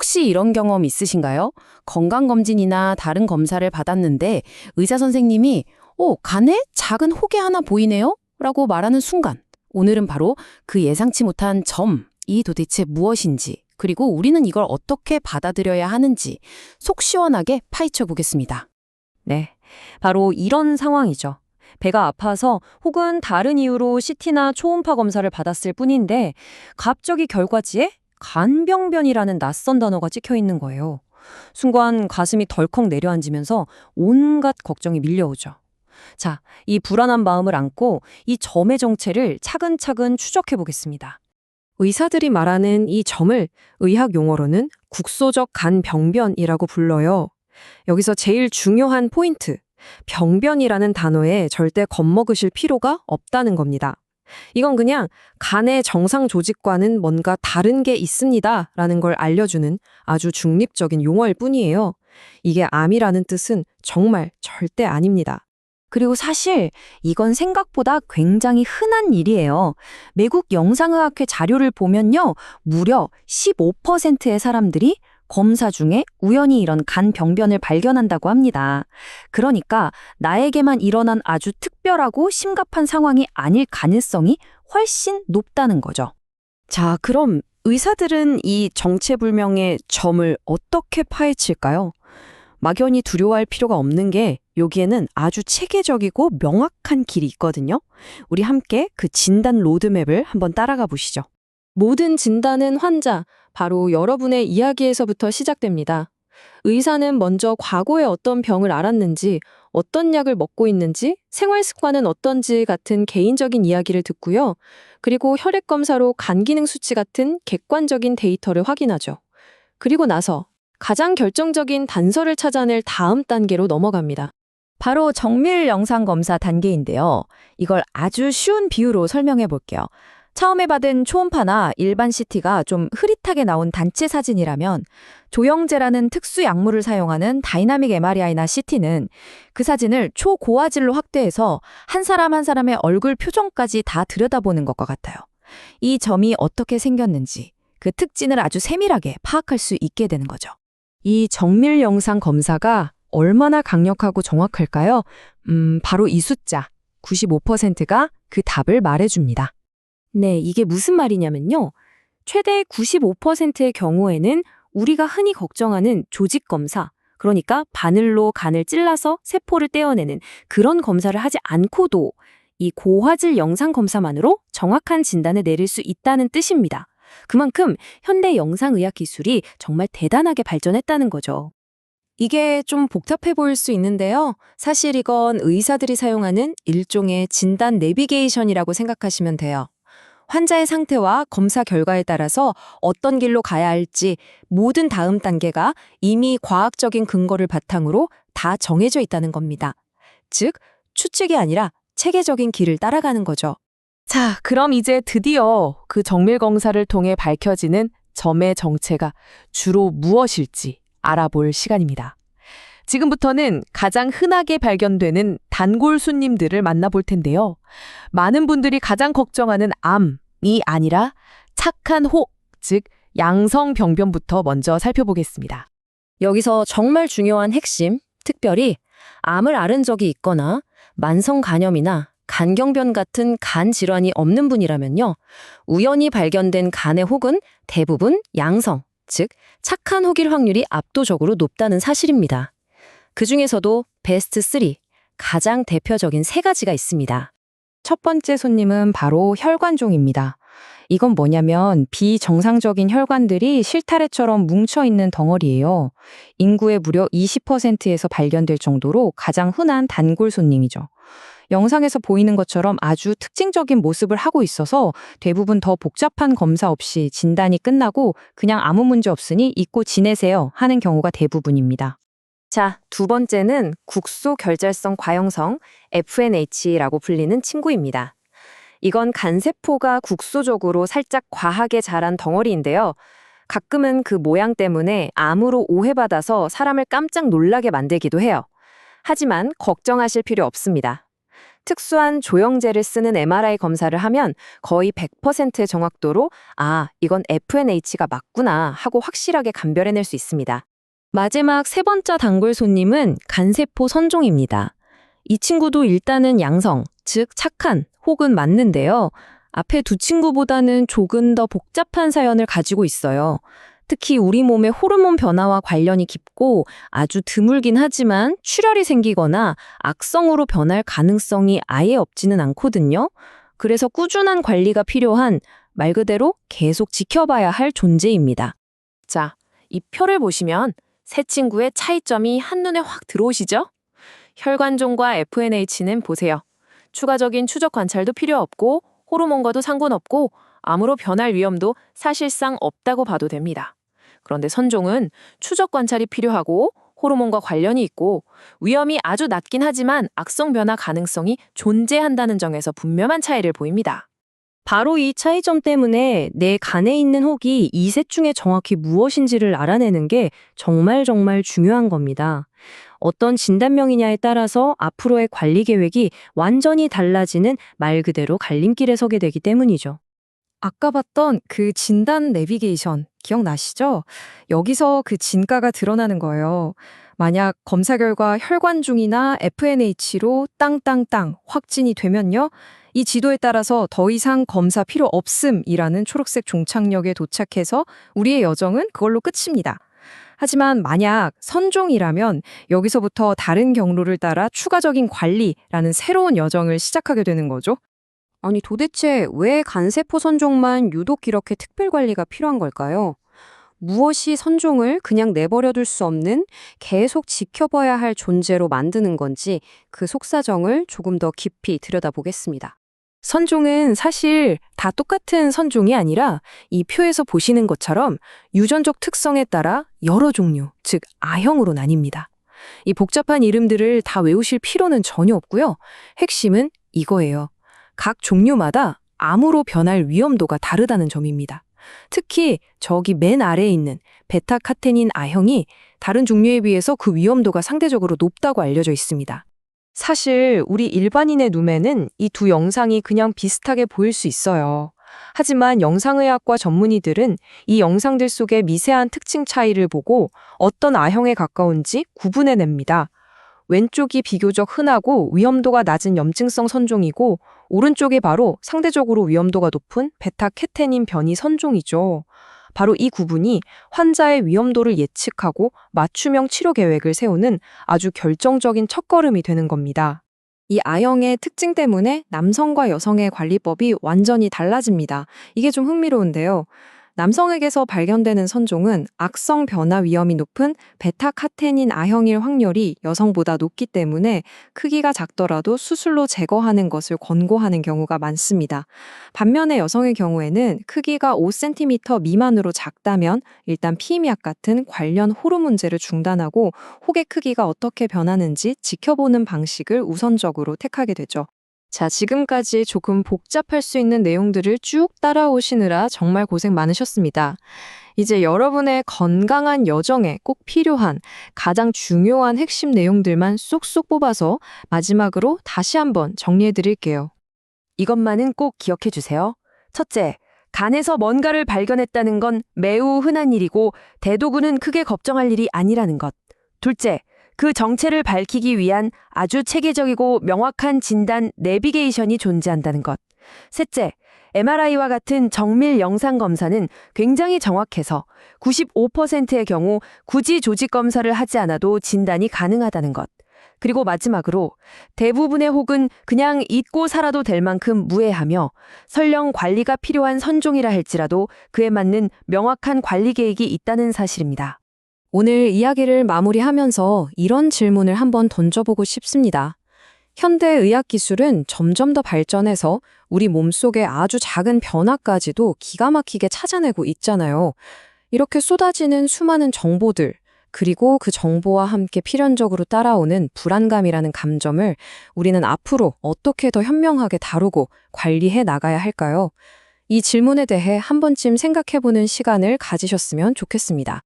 혹시 이런 경험 있으신가요? 건강검진이나 다른 검사를 받았는데 의사 선생님이 간에 작은 혹이 하나 보이네요? 라고 말하는 순간 오늘은 바로 그 예상치 못한 점이 도대체 무엇인지 그리고 우리는 이걸 어떻게 받아들여야 하는지 속 시원하게 파헤쳐 보겠습니다. 네, 바로 이런 상황이죠. 배가 아파서 혹은 다른 이유로 CT나 초음파 검사를 받았을 뿐인데 갑자기 결과지에 간병변이라는 낯선 단어가 찍혀 있는 거예요. 순간 가슴이 덜컥 내려앉으면서 온갖 걱정이 밀려오죠. 자, 이 불안한 마음을 안고 이 점의 정체를 차근차근 추적해 보겠습니다. 의사들이 말하는 이 점을 의학 용어로는 국소적 간병변이라고 불러요. 여기서 제일 중요한 포인트, 병변이라는 단어에 절대 겁먹으실 필요가 없다는 겁니다. 이건 그냥 간의 정상 조직과는 뭔가 다른 게 있습니다 라는 걸 알려주는 아주 중립적인 용어일 뿐이에요. 이게 암이라는 뜻은 정말 절대 아닙니다. 그리고 사실 이건 생각보다 굉장히 흔한 일이에요. 미국 영상의학회 자료를 보면요. 무려 15%의 사람들이 검사 중에 우연히 이런 간병변을 발견한다고 합니다. 그러니까 나에게만 일어난 아주 특별하고 심각한 상황이 아닐 가능성이 훨씬 높다는 거죠. 자, 그럼 의사들은 이 정체불명의 점을 어떻게 파헤칠까요? 막연히 두려워할 필요가 없는 게 여기에는 아주 체계적이고 명확한 길이 있거든요. 우리 함께 그 진단 로드맵을 한번 따라가 보시죠. 모든 진단은 환자, 바로 여러분의 이야기에서부터 시작됩니다. 의사는 먼저 과거에 어떤 병을 앓았는지, 어떤 약을 먹고 있는지, 생활 습관은 어떤지 같은 개인적인 이야기를 듣고요. 그리고 혈액 검사로 간 기능 수치 같은 객관적인 데이터를 확인하죠. 그리고 나서 가장 결정적인 단서를 찾아낼 다음 단계로 넘어갑니다. 바로 정밀 영상 검사 단계인데요. 이걸 아주 쉬운 비유로 설명해 볼게요. 처음에 받은 초음파나 일반 CT가 좀 흐릿하게 나온 단체 사진이라면 조영제라는 특수 약물을 사용하는 다이나믹 MRI나 CT는 그 사진을 초고화질로 확대해서 한 사람 한 사람의 얼굴 표정까지 다 들여다보는 것과 같아요. 이 점이 어떻게 생겼는지 그 특징을 아주 세밀하게 파악할 수 있게 되는 거죠. 이 정밀 영상 검사가 얼마나 강력하고 정확할까요? 바로 이 숫자, 95%가 그 답을 말해줍니다. 네, 이게 무슨 말이냐면요. 최대 95%의 경우에는 우리가 흔히 걱정하는 조직 검사, 그러니까 바늘로 간을 찔러서 세포를 떼어내는 그런 검사를 하지 않고도 이 고화질 영상 검사만으로 정확한 진단을 내릴 수 있다는 뜻입니다. 그만큼 현대 영상의학 기술이 정말 대단하게 발전했다는 거죠. 이게 좀 복잡해 보일 수 있는데요. 사실 이건 의사들이 사용하는 일종의 진단 내비게이션이라고 생각하시면 돼요. 환자의 상태와 검사 결과에 따라서 어떤 길로 가야 할지 모든 다음 단계가 이미 과학적인 근거를 바탕으로 다 정해져 있다는 겁니다. 즉, 추측이 아니라 체계적인 길을 따라가는 거죠. 자, 그럼 이제 드디어 그 정밀 검사를 통해 밝혀지는 점의 정체가 주로 무엇일지 알아볼 시간입니다. 지금부터는 가장 흔하게 발견되는 단골 손님들을 만나볼 텐데요. 많은 분들이 가장 걱정하는 암이 아니라 착한 혹, 즉 양성병변부터 먼저 살펴보겠습니다. 여기서 정말 중요한 핵심, 특별히 암을 앓은 적이 있거나 만성 간염이나 간경변 같은 간 질환이 없는 분이라면요. 우연히 발견된 간의 혹은 대부분 양성, 즉 착한 혹일 확률이 압도적으로 높다는 사실입니다. 그중에서도 베스트 3, 가장 대표적인 3가지가 있습니다. 첫 번째 손님은 바로 혈관종입니다. 이건 뭐냐면 비정상적인 혈관들이 실타래처럼 뭉쳐있는 덩어리예요. 인구의 무려 20%에서 발견될 정도로 가장 흔한 단골 손님이죠. 영상에서 보이는 것처럼 아주 특징적인 모습을 하고 있어서 대부분 더 복잡한 검사 없이 진단이 끝나고 그냥 아무 문제 없으니 잊고 지내세요 하는 경우가 대부분입니다. 자, 두 번째는 국소결절성 과형성 FNH라고 불리는 친구입니다. 이건 간세포가 국소적으로 살짝 과하게 자란 덩어리인데요. 가끔은 그 모양 때문에 암으로 오해받아서 사람을 깜짝 놀라게 만들기도 해요. 하지만 걱정하실 필요 없습니다. 특수한 조영제를 쓰는 MRI 검사를 하면 거의 100%의 정확도로 이건 FNH가 맞구나 하고 확실하게 감별해낼 수 있습니다. 마지막 세 번째 단골 손님은 간세포 선종입니다. 이 친구도 일단은 양성, 즉 착한 혹은 맞는데요. 앞에 두 친구보다는 조금 더 복잡한 사연을 가지고 있어요. 특히 우리 몸의 호르몬 변화와 관련이 깊고 아주 드물긴 하지만 출혈이 생기거나 악성으로 변할 가능성이 아예 없지는 않거든요. 그래서 꾸준한 관리가 필요한 말 그대로 계속 지켜봐야 할 존재입니다. 자, 이 표를 보시면 세 친구의 차이점이 한눈에 확 들어오시죠? 혈관종과 FNH는 보세요. 추가적인 추적 관찰도 필요 없고 호르몬과도 상관없고 암으로 변할 위험도 사실상 없다고 봐도 됩니다. 그런데 선종은 추적 관찰이 필요하고 호르몬과 관련이 있고 위험이 아주 낮긴 하지만 악성 변화 가능성이 존재한다는 점에서 분명한 차이를 보입니다. 바로 이 차이점 때문에 내 간에 있는 혹이 이 셋 중에 정확히 무엇인지를 알아내는 게 정말 중요한 겁니다. 어떤 진단명이냐에 따라서 앞으로의 관리 계획이 완전히 달라지는 말 그대로 갈림길에 서게 되기 때문이죠. 아까 봤던 그 진단 내비게이션 기억나시죠? 여기서 그 진가가 드러나는 거예요. 만약 검사 결과 혈관중이나 FNH로 땅땅땅 확진이 되면요. 이 지도에 따라서 더 이상 검사 필요 없음이라는 초록색 종착역에 도착해서 우리의 여정은 그걸로 끝입니다. 하지만 만약 선종이라면 여기서부터 다른 경로를 따라 추가적인 관리라는 새로운 여정을 시작하게 되는 거죠. 아니 도대체 왜 간세포 선종만 유독 이렇게 특별 관리가 필요한 걸까요? 무엇이 선종을 그냥 내버려둘 수 없는 계속 지켜봐야 할 존재로 만드는 건지 그 속사정을 조금 더 깊이 들여다보겠습니다. 선종은 사실 다 똑같은 선종이 아니라 이 표에서 보시는 것처럼 유전적 특성에 따라 여러 종류, 즉 A형으로 나뉩니다. 이 복잡한 이름들을 다 외우실 필요는 전혀 없고요. 핵심은 이거예요. 각 종류마다 암으로 변할 위험도가 다르다는 점입니다. 특히 저기 맨 아래에 있는 베타카테닌 A형이 다른 종류에 비해서 그 위험도가 상대적으로 높다고 알려져 있습니다. 사실 우리 일반인의 눈에는 이 두 영상이 그냥 비슷하게 보일 수 있어요. 하지만 영상의학과 전문의들은 이 영상들 속의 미세한 특징 차이를 보고 어떤 A형에 가까운지 구분해냅니다. 왼쪽이 비교적 흔하고 위험도가 낮은 염증성 선종이고 오른쪽이 바로 상대적으로 위험도가 높은 베타케테닌 변이 선종이죠. 바로 이 구분이 환자의 위험도를 예측하고 맞춤형 치료 계획을 세우는 아주 결정적인 첫걸음이 되는 겁니다. 이 A형의 특징 때문에 남성과 여성의 관리법이 완전히 달라집니다. 이게 좀 흥미로운데요. 남성에게서 발견되는 선종은 악성 변화 위험이 높은 베타카테닌 A형일 확률이 여성보다 높기 때문에 크기가 작더라도 수술로 제거하는 것을 권고하는 경우가 많습니다. 반면에 여성의 경우에는 크기가 5cm 미만으로 작다면 일단 피임약 같은 관련 호르몬제를 중단하고 혹의 크기가 어떻게 변하는지 지켜보는 방식을 우선적으로 택하게 되죠. 자, 지금까지 조금 복잡할 수 있는 내용들을 쭉 따라오시느라 정말 고생 많으셨습니다. 이제 여러분의 건강한 여정에 꼭 필요한 가장 중요한 핵심 내용들만 쏙쏙 뽑아서 마지막으로 다시 한번 정리해 드릴게요. 이것만은 꼭 기억해 주세요. 첫째, 간에서 뭔가를 발견했다는 건 매우 흔한 일이고 대도구는 크게 걱정할 일이 아니라는 것. 둘째, 그 정체를 밝히기 위한 아주 체계적이고 명확한 진단 내비게이션이 존재한다는 것. 셋째, MRI와 같은 정밀 영상 검사는 굉장히 정확해서 95%의 경우 굳이 조직 검사를 하지 않아도 진단이 가능하다는 것. 그리고 마지막으로 대부분의 혹은 그냥 잊고 살아도 될 만큼 무해하며 설령 관리가 필요한 선종이라 할지라도 그에 맞는 명확한 관리 계획이 있다는 사실입니다. 오늘 이야기를 마무리하면서 이런 질문을 한번 던져보고 싶습니다. 현대 의학 기술은 점점 더 발전해서 우리 몸속의 아주 작은 변화까지도 기가 막히게 찾아내고 있잖아요. 이렇게 쏟아지는 수많은 정보들, 그리고 그 정보와 함께 필연적으로 따라오는 불안감이라는 감정을 우리는 앞으로 어떻게 더 현명하게 다루고 관리해 나가야 할까요? 이 질문에 대해 한 번쯤 생각해보는 시간을 가지셨으면 좋겠습니다.